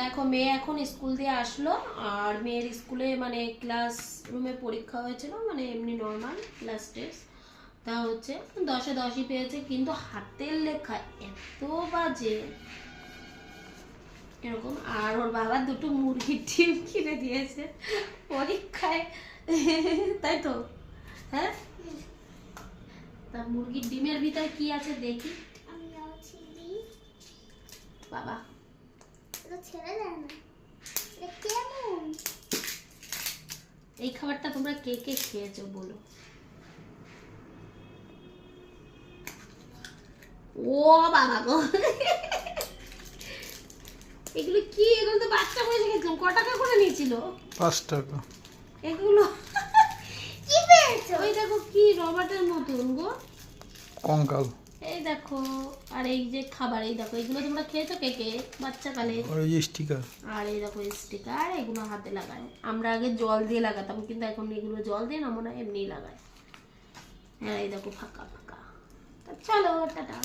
দেখো মেয়ে এখন স্কুল দিয়ে আসলো, আর মেয়ের স্কুলে মানে ক্লাস রুমে পরীক্ষা হয়েছিল, মানে এমনি নর্মাল ক্লাস টেস্ট। তা হচ্ছে 10-এ 10ই পেয়েছে, কিন্তু হাতের লেখা এত বাজে এরকম। আর ওর বাবা দুটো মুরগির ডিম কিনে দিয়েছে পরীক্ষায়, তাই তো? হ্যাঁ, তা মুরগির ডিমের ভিতরে কি আছে দেখি। বাবা ছেড়ে দেয় না, কেমন? এই খাবারটা তোমরা কে কে খেয়েছো বলো? ও বাবা গো, এগুলো কি? এগুলো তো বাচ্চা বয়সে খেয়েছিলাম। ক টাকা করে নিয়েছিল? 5 টাকা। এগুলো কি পেয়েছো? ওই দেখো কি রবার্টের মতন গো, কঙ্কাল। এই দেখো। আর এই যে খাবার, এই দেখো, এগুলো তোমরা খেয়েছো কে কে বাচ্চা কালে? ওই যে স্টিকার। আর এই দেখো স্টিকার, এগুলো হাতে লাগায়। আমরা আগে জল দিয়ে লাগাতাম, কিন্তু এখন এগুলো জল দিয়ে না, মনে হয় এমনি লাগায়। হ্যাঁ এই দেখো ফাঁকা ফাঁকা। তা চলো টাটা।